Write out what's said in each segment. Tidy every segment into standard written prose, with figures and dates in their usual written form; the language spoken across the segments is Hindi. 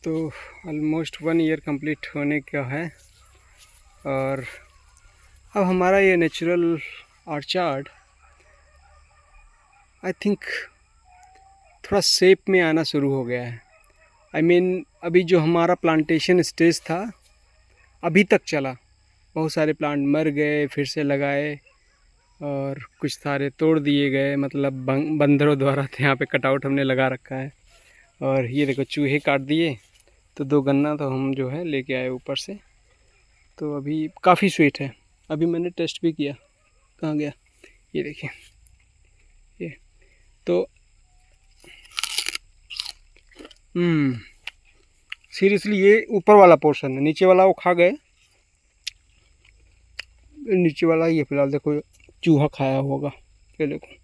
तो ऑलमोस्ट 1 ईयर कंप्लीट होने का है और अब हमारा ये नेचुरल ऑर्चार्ड आई थिंक थोड़ा शेप में आना शुरू हो गया है। आई मीन अभी जो हमारा प्लांटेशन स्टेज था अभी तक चला, बहुत सारे प्लांट मर गए, फिर से लगाए और कुछ सारे तोड़ दिए गए, मतलब बंदरों द्वारा। तो यहाँ पे कटआउट हमने लगा रखा है और ये देखो चूहे काट दिए। तो 2 गन्ना तो हम जो है लेके आए ऊपर से। तो अभी काफ़ी स्वीट है। अभी मैंने टेस्ट भी किया। कहाँ गया? ये देखिए, ये तो सीरियसली ये ऊपर वाला पोर्शन है, नीचे वाला वो खा गए। नीचे वाला ये फिलहाल देखो चूहा खाया होगा। ये देखो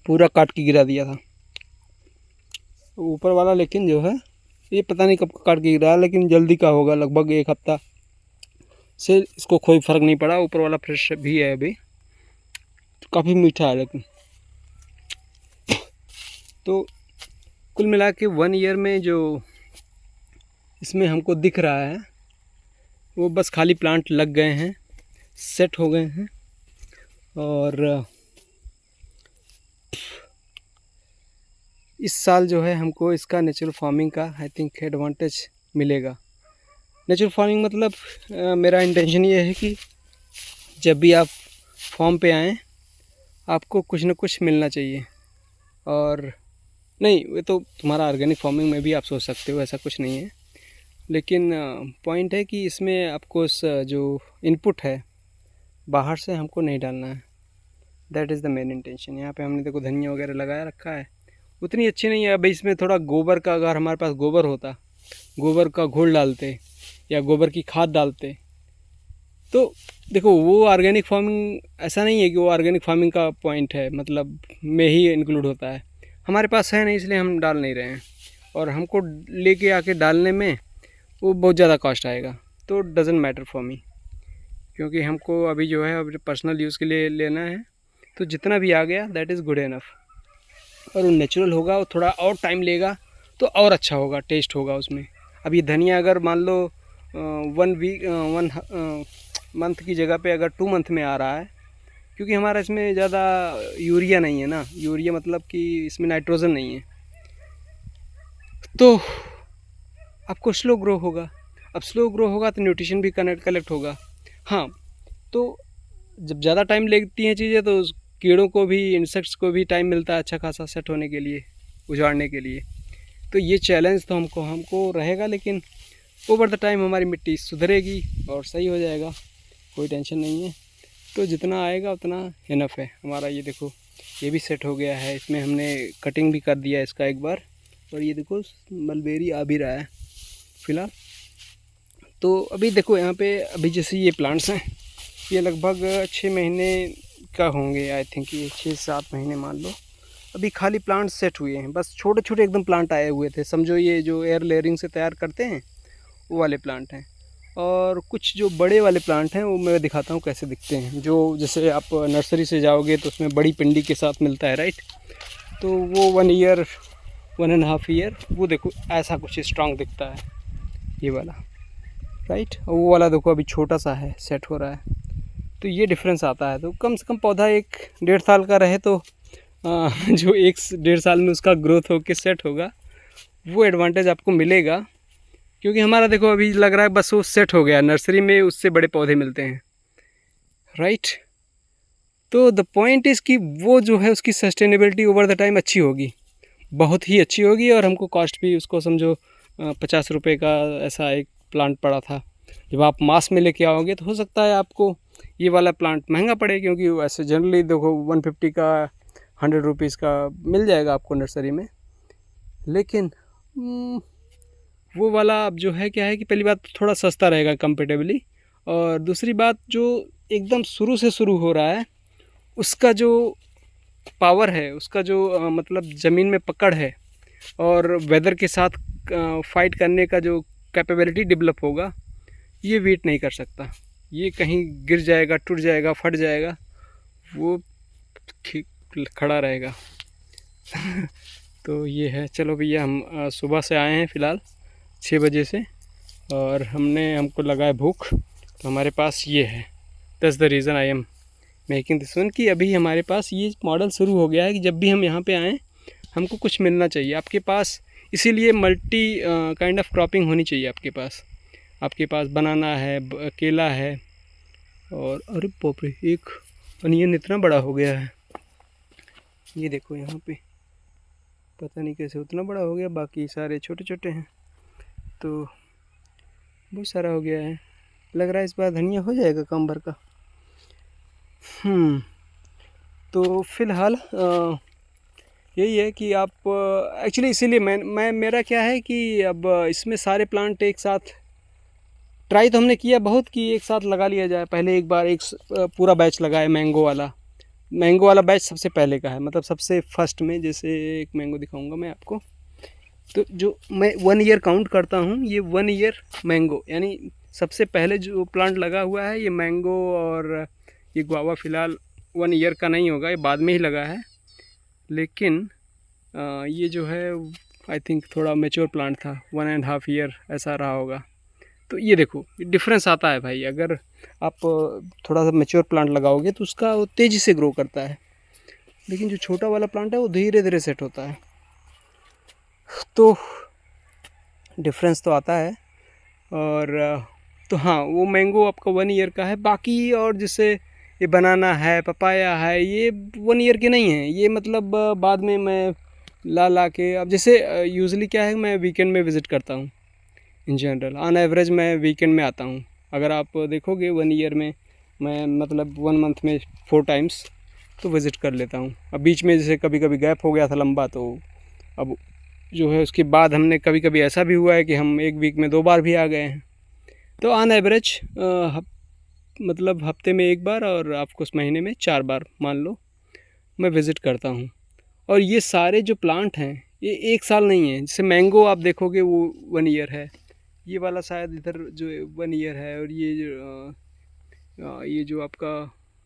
पूरा काट के गिरा दिया था। ऊपर वाला लेकिन जो है ये पता नहीं कब काट के गिरा, लेकिन जल्दी का होगा, लगभग 1 हफ्ता से इसको कोई फ़र्क नहीं पड़ा। ऊपर वाला फ्रेश भी है अभी, तो काफ़ी मीठा है। लेकिन तो कुल मिला के 1 ईयर में जो इसमें हमको दिख रहा है वो बस खाली प्लांट लग गए हैं, सेट हो गए हैं। और इस साल जो है हमको इसका नेचुरल फार्मिंग का आई थिंक एडवांटेज मिलेगा। नेचुरल फार्मिंग मतलब मेरा इंटेंशन ये है कि जब भी आप फार्म पे आएँ आपको कुछ न कुछ मिलना चाहिए। और नहीं, वो तो तुम्हारा ऑर्गेनिक फार्मिंग में भी आप सोच सकते हो, ऐसा कुछ नहीं है। लेकिन पॉइंट है कि इसमें आपको जो इनपुट है बाहर से हमको नहीं डालना है। That is the main intention. यहाँ पे हमने देखो धनिया वगैरह लगाया रखा है, उतनी अच्छी नहीं है। अब इसमें थोड़ा गोबर का, अगर हमारे पास गोबर होता, गोबर का घोल डालते या गोबर की खाद डालते तो देखो वो ऑर्गेनिक फार्मिंग, ऐसा नहीं है कि वो ऑर्गेनिक फार्मिंग का पॉइंट है मतलब में ही इंक्लूड होता है। हमारे पास है नहीं, इसलिए हम डाल नहीं रहे हैं। और हमको लेके आके डालने में वो बहुत ज़्यादा कॉस्ट आएगा। तो डजेंट मैटर फॉर मी, क्योंकि हमको अभी जो है अपने पर्सनल यूज़ के लिए लेना है। तो जितना भी आ गया दैट इज़ गुड इनफ। और वो नेचुरल होगा, वो थोड़ा और टाइम लेगा तो और अच्छा होगा, टेस्ट होगा उसमें। अब ये धनिया अगर मान लो 1 मंथ की जगह पे अगर 2 मंथ में आ रहा है, क्योंकि हमारा इसमें ज़्यादा यूरिया नहीं है ना, यूरिया मतलब कि इसमें नाइट्रोजन नहीं है, तो आपको स्लो ग्रो होगा। अब स्लो ग्रो होगा तो न्यूट्रिशन भी कलेक्ट होगा। हाँ, तो जब ज़्यादा टाइम लेती हैं चीज़ें तो कीड़ों को भी, इंसेक्ट्स को भी टाइम मिलता है अच्छा खासा सेट होने के लिए, उजाड़ने के लिए। तो ये चैलेंज तो हमको रहेगा, लेकिन ओवर द टाइम हमारी मिट्टी सुधरेगी और सही हो जाएगा, कोई टेंशन नहीं है। तो जितना आएगा उतना इनफ है हमारा। ये देखो ये भी सेट हो गया है, इसमें हमने कटिंग भी कर दिया इसका एक बार। और ये देखो मलबेरी आ भी रहा है फ़िलहाल। तो अभी देखो यहाँ पे अभी जैसे ये प्लांट्स हैं, ये लगभग 6 महीने का होंगे आई थिंक, ये 6-7 महीने मान लो। अभी खाली प्लांट सेट हुए हैं, बस छोटे छोटे एकदम प्लांट आए हुए थे। समझो ये जो एयर लेयरिंग से तैयार करते हैं वो वाले प्लांट हैं। और कुछ जो बड़े वाले प्लांट हैं वो मैं दिखाता हूँ कैसे दिखते हैं। जो जैसे आप नर्सरी से जाओगे तो उसमें बड़ी पिंडी के साथ मिलता है, राइट? तो वो 1 ईयर 1.5 ईयर, वो देखो ऐसा कुछ स्ट्रांग दिखता है ये वाला, राइट? और वो वाला देखो अभी छोटा सा है, सेट हो रहा है। तो ये डिफरेंस आता है। तो कम से कम पौधा 1-1.5 साल का रहे तो जो 1-1.5 साल में उसका ग्रोथ होकर सेट होगा, वो एडवांटेज आपको मिलेगा। क्योंकि हमारा देखो अभी लग रहा है बस वो सेट हो गया, नर्सरी में उससे बड़े पौधे मिलते हैं, राइट? तो द पॉइंट इज़ कि वो जो है उसकी सस्टेनेबिलिटी ओवर द टाइम अच्छी होगी, बहुत ही अच्छी होगी। और हमको कॉस्ट भी उसको समझो 50 रुपये का ऐसा एक प्लांट पड़ा था। जब आप मास में लेके आओगे तो हो सकता है आपको ये वाला प्लांट महंगा पड़े, क्योंकि वैसे जनरली देखो 150 का 100 रुपीज़ का मिल जाएगा आपको नर्सरी में। लेकिन वो वाला अब जो है क्या है कि पहली बात थोड़ा सस्ता रहेगा कंपेरेटिवली, और दूसरी बात जो एकदम शुरू से शुरू हो रहा है उसका जो पावर है, उसका जो मतलब ज़मीन में पकड़ है और वेदर के साथ फाइट करने का जो कैपेबिलिटी डेवलप होगा, ये वेट नहीं कर सकता। ये कहीं गिर जाएगा, टूट जाएगा, फट जाएगा, वो ठीक खड़ा रहेगा। तो ये है। चलो भैया, हम सुबह से आए हैं फ़िलहाल 6 बजे से, और हमको लगा है भूख, तो हमारे पास ये है। That's the reason I am making this one, कि अभी हमारे पास ये मॉडल शुरू हो गया है कि जब भी हम यहाँ पे आएँ हमको कुछ मिलना चाहिए आपके पास। इसीलिए मल्टी काइंड ऑफ क्रॉपिंग होनी चाहिए आपके पास। आपके पास बनाना है, केला है, और अरे बाप रे, एक अनियन इतना बड़ा हो गया है। ये देखो यहाँ पे, पता नहीं कैसे उतना बड़ा हो गया, बाकी सारे छोटे छोटे हैं। तो बहुत सारा हो गया है, लग रहा है इस बार धनिया हो जाएगा कम भर का। तो फ़िलहाल यही है कि आप एक्चुअली इसीलिए मैं मेरा क्या है कि अब इसमें सारे प्लांट एक साथ ट्राई तो हमने किया बहुत कि एक साथ लगा लिया जाए। पहले एक बार एक पूरा बैच लगाए मैंगो वाला बैच सबसे पहले का है, मतलब सबसे फर्स्ट में। जैसे एक मैंगो दिखाऊंगा मैं आपको, तो जो मैं 1 ईयर काउंट करता हूँ, ये 1 ईयर मैंगो, यानी सबसे पहले जो प्लांट लगा हुआ है ये मैंगो, और ये गुआवा फ़िलहाल 1 ईयर का नहीं होगा, ये बाद में ही लगा है। लेकिन ये जो है आई थिंक थोड़ा मेच्योर प्लांट था, 1.5 ईयर ऐसा रहा होगा। तो ये देखो डिफरेंस आता है भाई, अगर आप थोड़ा सा मेच्योर प्लांट लगाओगे तो उसका वो तेज़ी से ग्रो करता है, लेकिन जो छोटा वाला प्लांट है वो धीरे धीरे सेट होता है। तो डिफरेंस तो आता है। और तो हाँ, वो मैंगो आपका 1 ईयर का है। बाकी और जैसे ये बनाना है, पपाया है, ये 1 ईयर के नहीं हैं, ये मतलब बाद में मैं ला के, अब जैसे यूजुअली क्या है, मैं वीकेंड में विज़िट करता हूँ। इन जनरल ऑन एवरेज मैं वीकेंड में आता हूँ। अगर आप देखोगे 1 ईयर में मैं मतलब 1 मंथ में 4 टाइम्स तो विज़िट कर लेता हूँ। अब बीच में जैसे कभी कभी गैप हो गया था लंबा, तो अब जो है उसके बाद हमने कभी कभी ऐसा भी हुआ है कि हम 1 वीक में 2 बार भी आ गए हैं। तो ऑन एवरेज मतलब हफ्ते में 1 बार, और आपको उस महीने में 4 बार मान लो मैं विज़िट करता हूँ। और ये सारे जो प्लांट हैं ये 1 साल नहीं है। जैसे मैंगो आप देखोगे वो 1 ईयर है, ये वाला शायद इधर जो 1 ईयर है, और ये जो आपका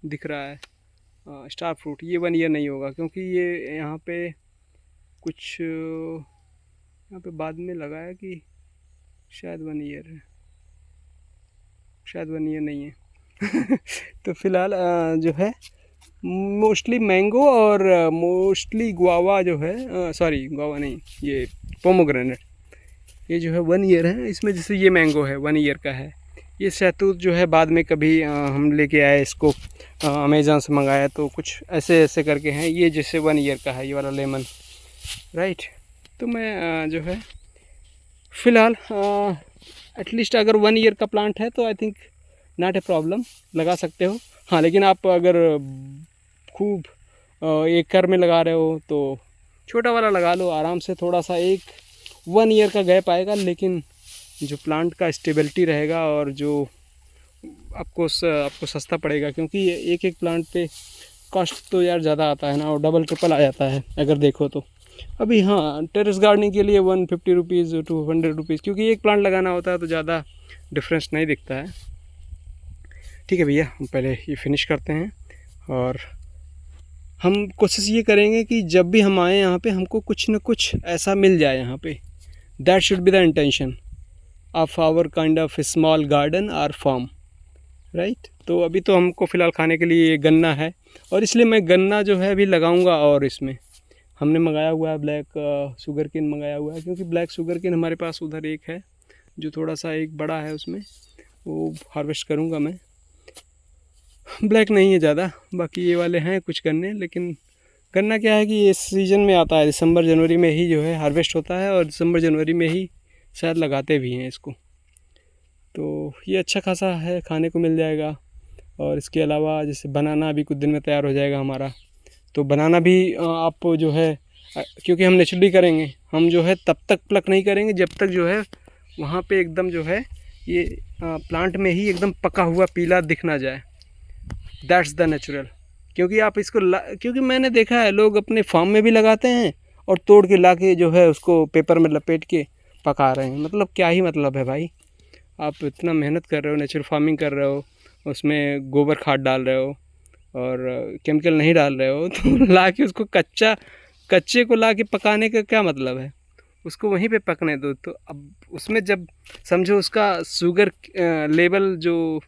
दिख रहा है स्टार फ्रूट, ये 1 ईयर नहीं होगा, क्योंकि ये यहाँ पे कुछ यहाँ पे बाद में लगा है कि शायद 1 ईयर है, शायद 1 ईयर नहीं है। तो फ़िलहाल जो है मोस्टली मैंगो और मोस्टली गुआवा जो है, सॉरी गुआवा नहीं, ये पोमोग्रेनेट, ये जो है 1 ईयर है। इसमें जैसे ये मैंगो है 1 ईयर का है। ये शहतूत जो है बाद में कभी हम लेके आए इसको, अमेज़न से मंगाया, तो कुछ ऐसे ऐसे करके हैं। ये जैसे 1 ईयर का है, ये वाला लेमन, राइट। तो मैं जो है फ़िलहाल एटलीस्ट अगर 1 ईयर का प्लांट है तो I think not a problem, लगा सकते हो। हाँ, लेकिन आप अगर खूब एकड़ में लगा रहे हो तो छोटा वाला लगा लो आराम से। थोड़ा सा 1 ईयर का गैप आएगा, लेकिन जो प्लांट का स्टेबिलिटी रहेगा और जो आपको सस्ता पड़ेगा, क्योंकि एक एक प्लांट पे कॉस्ट तो यार ज़्यादा आता है ना, और डबल ट्रिपल आ जाता है अगर देखो तो। अभी हाँ, टेरेस गार्डनिंग के लिए 150 रुपीज़ 200 रुपीज़, क्योंकि एक प्लांट लगाना होता है तो ज़्यादा डिफरेंस नहीं दिखता है। ठीक है भैया, हम पहले ये फिनिश करते हैं, और हम कोशिश ये करेंगे कि जब भी हम आए यहाँ पे हमको कुछ न कुछ ऐसा मिल जाए यहाँ पे। That should be the intention of our kind of small garden और फार्म, राइट। तो अभी तो हमको फ़िलहाल खाने के लिए ये गन्ना है, और इसलिए मैं गन्ना जो है अभी लगाऊंगा। और इसमें हमने मंगाया हुआ है ब्लैक शुगर केन मंगाया हुआ है, क्योंकि ब्लैक शुगर केन हमारे पास उधर एक है जो थोड़ा सा एक बड़ा है, उसमें वो हार्वेस्ट करूँगा मैं। ब्लैक नहीं है ज़्यादा, बाकी ये वाले हैं कुछ गन्ने। लेकिन गन्ना क्या है कि इस सीज़न में आता है, दिसंबर जनवरी में ही जो है हार्वेस्ट होता है, और दिसंबर जनवरी में ही शायद लगाते भी हैं इसको। तो ये अच्छा खासा है, खाने को मिल जाएगा। और इसके अलावा जैसे बनाना अभी कुछ दिन में तैयार हो जाएगा हमारा, तो बनाना भी आप जो है, क्योंकि हम नेचुरली करेंगे, हम जो है तब तक प्लक नहीं करेंगे जब तक जो है वहाँ पे एकदम जो है ये प्लांट में ही एकदम पका हुआ पीला दिख ना जाए। That's the natural. क्योंकि आप इसको क्योंकि मैंने देखा है लोग अपने फार्म में भी लगाते हैं और तोड़ के ला के जो है उसको पेपर में लपेट के पका रहे हैं। मतलब क्या ही मतलब है भाई, आप इतना मेहनत कर रहे हो, नेचुरल फार्मिंग कर रहे हो, उसमें गोबर खाद डाल रहे हो और केमिकल नहीं डाल रहे हो, तो ला के उसको कच्चा कच्चे को ला के पकाने का क्या मतलब है, उसको वहीं पे पकने दो। तो अब उसमें जब समझो उसका शुगर लेवल, जो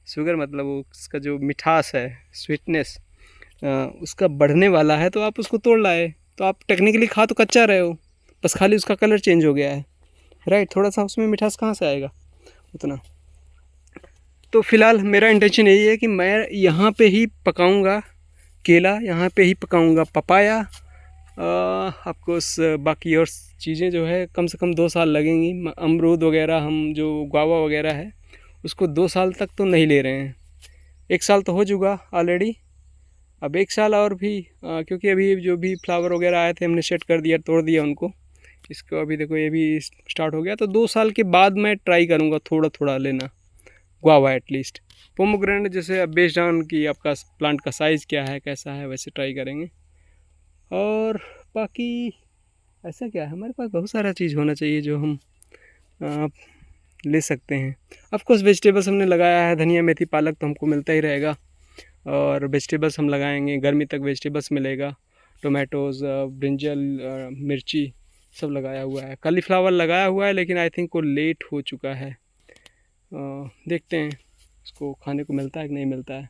शुगर मतलब वो उसका जो मिठास है, स्वीटनेस उसका बढ़ने वाला है, तो आप उसको तोड़ लाए, तो आप टेक्निकली खा तो कच्चा रहे हो, बस खाली उसका कलर चेंज हो गया है, राइट। थोड़ा सा उसमें मिठास कहाँ से आएगा उतना। तो फ़िलहाल मेरा इंटेंशन यही है कि मैं यहाँ पे ही पकाऊंगा केला, यहाँ पे ही पकाऊंगा पपाया। आपको बाकी और चीज़ें जो है कम से कम 2 साल लगेंगी। अमरूद वगैरह, हम जो गुआवा वगैरह है उसको 2 साल तक तो नहीं ले रहे हैं, 1 साल तो हो चुका ऑलरेडी। अब 1 साल और भी, क्योंकि अभी जो भी फ्लावर वगैरह आए थे हमने सेट कर दिया, तोड़ दिया उनको। इसको अभी देखो ये भी स्टार्ट हो गया, तो 2 साल के बाद मैं ट्राई करूँगा थोड़ा थोड़ा लेना गुआवा एटलीस्ट। पोमोग्रेनेट जैसे अब बेस्ड ऑन कि आपका प्लांट का साइज़ क्या है, कैसा है, वैसे ट्राई करेंगे। और बाकी ऐसा क्या है, हमारे पास बहुत सारा चीज़ होना चाहिए जो हम आ, ले सकते हैं। ऑफ कोर्स वेजिटेबल्स हमने लगाया है, धनिया मेथी पालक तो हमको मिलता ही रहेगा, और वेजिटेबल्स हम लगाएंगे, गर्मी तक वेजिटेबल्स मिलेगा। टोमेटोज़, ब्रिंजल, मिर्ची सब लगाया हुआ है। कॉलीफ्लावर लगाया हुआ है लेकिन आई थिंक वो लेट हो चुका है। देखते हैं उसको खाने को मिलता है कि नहीं मिलता है।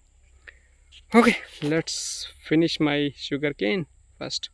Okay, let's finish my sugar cane first.